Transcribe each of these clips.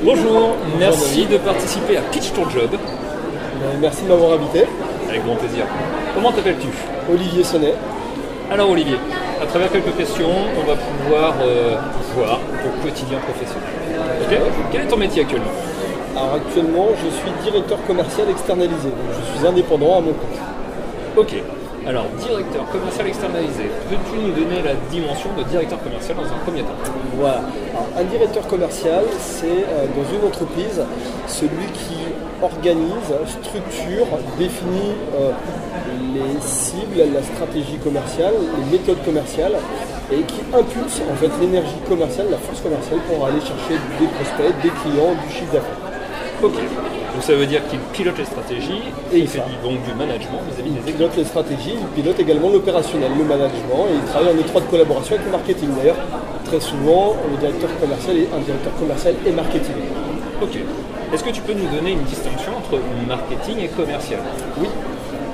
Bonjour, merci de participer à Pitch ton Job. Merci de m'avoir invité. Avec grand plaisir. Comment t'appelles-tu? Olivier Sonnet. Alors Olivier, à travers quelques questions, on va pouvoir voir ton quotidien professionnel. Ok. Quel est ton métier actuellement? Alors actuellement, je suis directeur commercial externalisé. Donc je suis indépendant à mon compte. Ok. Alors, directeur commercial externalisé, peux-tu nous donner la dimension de directeur commercial dans un premier temps? Voilà. Alors, un directeur commercial, c'est dans une entreprise celui qui organise, structure, définit les cibles, la stratégie commerciale, les méthodes commerciales et qui impulse en fait l'énergie commerciale, la force commerciale pour aller chercher des prospects, des clients, du chiffre d'affaires. Ok. Donc ça veut dire qu'il pilote les stratégies et il fait donc du management vis-à-vis des équipes. Il pilote les stratégies, il pilote également l'opérationnel, le management, et il travaille en étroite collaboration avec le marketing. D'ailleurs, très souvent, un directeur commercial et marketing. Ok. Est-ce que tu peux nous donner une distinction entre marketing et commercial? Oui.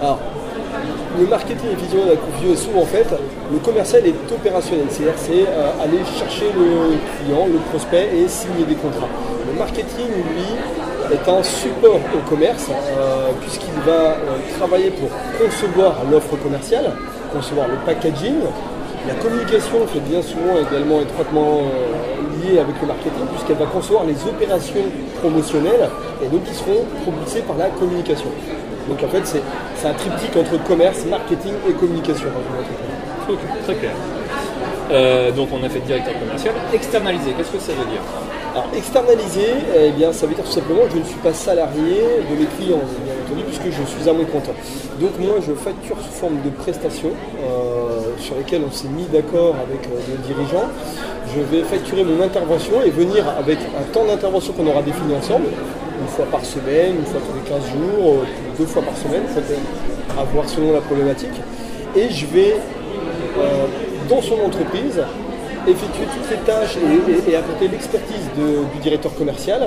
Alors, le marketing et vision de la confusion est souvent en fait, le commercial est opérationnel, c'est-à-dire c'est aller chercher le client, le prospect et signer des contrats. Le marketing, lui, est un support au commerce puisqu'il va travailler pour concevoir l'offre commerciale, concevoir le packaging. La communication fait bien souvent également étroitement liée avec le marketing puisqu'elle va concevoir les opérations promotionnelles et donc qui seront propulsées par la communication. Donc en fait c'est un triptyque entre commerce, marketing et communication dans une entreprise. Ok, très clair. Donc on a fait directeur commercial. Externalisé, qu'est-ce que ça veut dire? Alors externalisé, eh bien, ça veut dire tout simplement que je ne suis pas salarié de mes clients, bien entendu, puisque je suis à mon compte. Donc moi je facture sous forme de prestations sur lesquelles on s'est mis d'accord avec le dirigeant. Je vais facturer mon intervention et venir avec un temps d'intervention qu'on aura défini ensemble, une fois par semaine, une fois tous les 15 jours, 2 fois par semaine, à voir selon la problématique. Et je vais, dans son entreprise, effectuer toutes les tâches et apporter l'expertise du directeur commercial.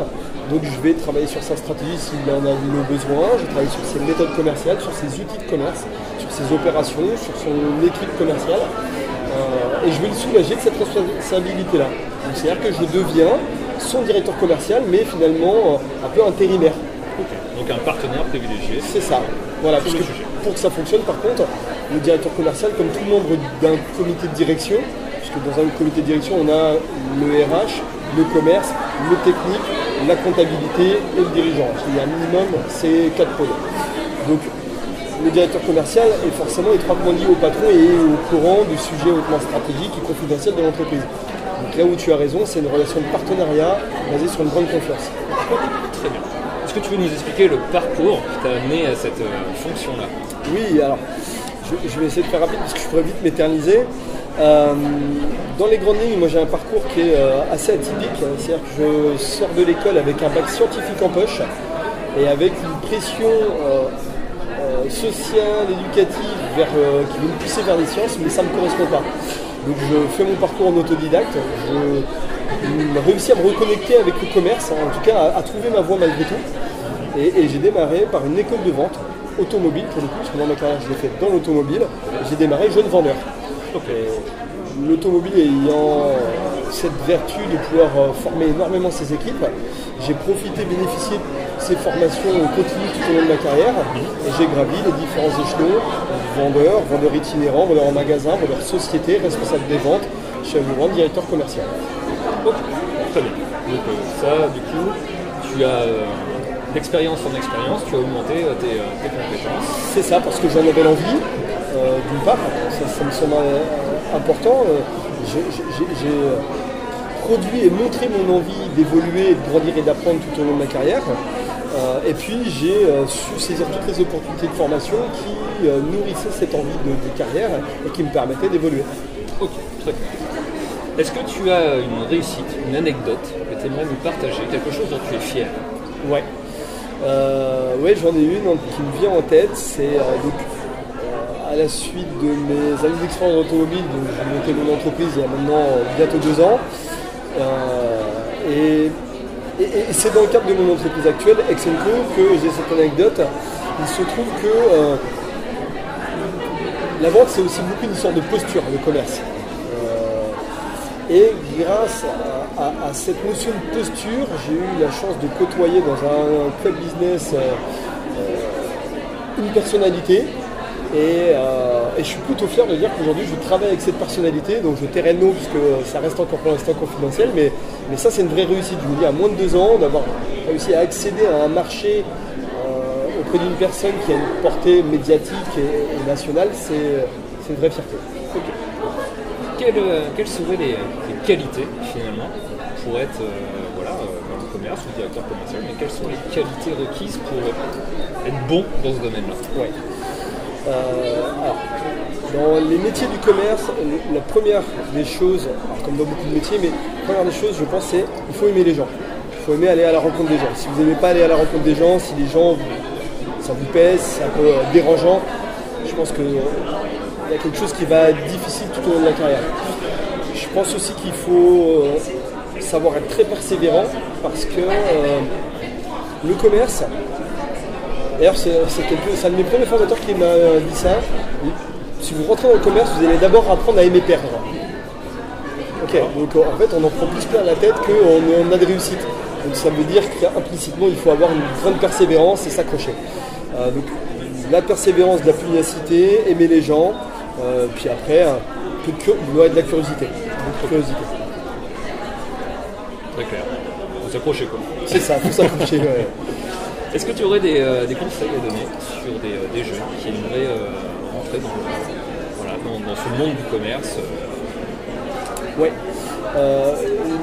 Donc je vais travailler sur sa stratégie s'il en a le besoin, je travaille sur ses méthodes commerciales, sur ses outils de commerce, sur ses opérations, sur son équipe commerciale. Et je vais le soulager de cette responsabilité-là. C'est-à-dire que je deviens son directeur commercial, mais finalement un peu intérimaire. Okay. Donc un partenaire privilégié. C'est ça. Voilà, parce que pour que ça fonctionne, par contre, le directeur commercial, comme tout membre d'un comité de direction, puisque dans un comité de direction, on a le RH, le commerce, le technique, la comptabilité et le dirigeant. Il y a un minimum, c'est 4 pôles. Donc, le directeur commercial est forcément étroitement lié au patron et au courant du sujet hautement stratégique et confidentiel de l'entreprise. Donc là où tu as raison, c'est une relation de partenariat basée sur une grande confiance. Très bien. Est-ce que tu veux nous expliquer le parcours qui t'a amené à cette fonction-là? Oui, alors, je vais essayer de faire rapide parce que je pourrais vite m'éterniser. Dans les grandes lignes, moi j'ai un parcours qui est assez atypique, c'est-à-dire que je sors de l'école avec un bac scientifique en poche et avec une pression sociale, éducative qui veut me pousser vers les sciences, mais ça ne me correspond pas. Donc je fais mon parcours en autodidacte, je réussis à me reconnecter avec le commerce, en tout cas à trouver ma voie malgré tout. Et j'ai démarré par une école de vente automobile, pour le coup, parce que dans ma carrière je l'ai fait dans l'automobile, j'ai démarré jeune vendeur. L'automobile ayant cette vertu de pouvoir former énormément ses équipes, j'ai bénéficié de ces formations continues tout au long de ma carrière et j'ai gravi les différents échelons, vendeur itinérant, vendeur en magasin, vendeur société, responsable des ventes, chef de vente, directeur commercial. Ok, très bien. Donc ça, du coup, tu as d'expérience en expérience, tu as augmenté tes compétences. C'est ça, parce que j'en avais l'envie, d'une part, ça me semble important. J'ai produit et montré mon envie d'évoluer, de grandir et d'apprendre tout au long de ma carrière. Et puis j'ai su saisir toutes les opportunités de formation qui nourrissaient cette envie de carrière et qui me permettaient d'évoluer. Ok, très bien. Est-ce que tu as une réussite, une anecdote que tu aimerais nous partager, quelque chose dont tu es fier? Ouais. Ouais, j'en ai une qui me vient en tête. C'est à la suite de mes années d'expérience automobile, donc j'ai monté mon entreprise il y a maintenant bientôt 2 ans. Et c'est dans le cadre de mon entreprise actuelle, Exenco, que j'ai cette anecdote. Il se trouve que la vente, c'est aussi beaucoup une sorte de posture, le commerce. Et grâce à cette notion de posture, j'ai eu la chance de côtoyer dans un club business une personnalité. Et je suis plutôt fier de dire qu'aujourd'hui je travaille avec cette personnalité, donc je tairai le nom puisque ça reste encore pour l'instant confidentiel, mais ça c'est une vraie réussite. Je vous dis, à moins de 2 ans, d'avoir réussi à accéder à un marché auprès d'une personne qui a une portée médiatique et nationale, c'est une vraie fierté. Okay. Quelles seraient les qualités finalement pour être dans le commerce ou directeur commercial, mais quelles sont les qualités requises pour être bon dans ce domaine-là? Ouais. Alors, dans les métiers du commerce, la première des choses, alors comme dans beaucoup de métiers, mais la première des choses, je pense, c'est qu'il faut aimer les gens. Il faut aimer aller à la rencontre des gens. Si vous n'aimez pas aller à la rencontre des gens, si les gens, ça vous pèse, c'est un peu dérangeant, je pense qu'il y a quelque chose qui va être difficile tout au long de la carrière. Je pense aussi qu'il faut savoir être très persévérant parce que le commerce, d'ailleurs c'est un de mes premiers formateurs qui m'a dit ça. Si vous rentrez dans le commerce, vous allez d'abord apprendre à aimer perdre. Ok, donc en fait on en prend plus plein la tête qu'on a de réussite. Donc ça veut dire qu'implicitement il faut avoir une grande persévérance et s'accrocher. Donc la persévérance, de la pugnacité, aimer les gens, puis après de la curiosité. Très clair. Faut s'accrocher quoi. C'est ça, faut s'accrocher. Ouais. Est-ce que tu aurais des conseils à donner sur des jeunes qui aimeraient rentrer dans ce monde du commerce Ouais.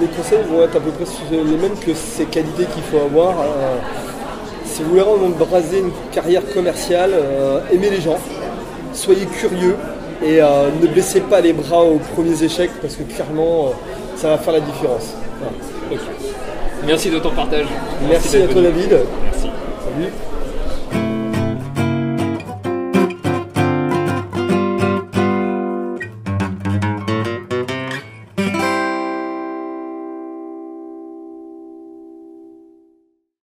Les conseils vont être à peu près les mêmes que ces qualités qu'il faut avoir. Si vous voulez embraser une carrière commerciale, aimez les gens, soyez curieux et ne baissez pas les bras aux premiers échecs parce que clairement ça va faire la différence. Voilà. Okay. Merci de ton partage. Merci à toi David. Merci. Salut.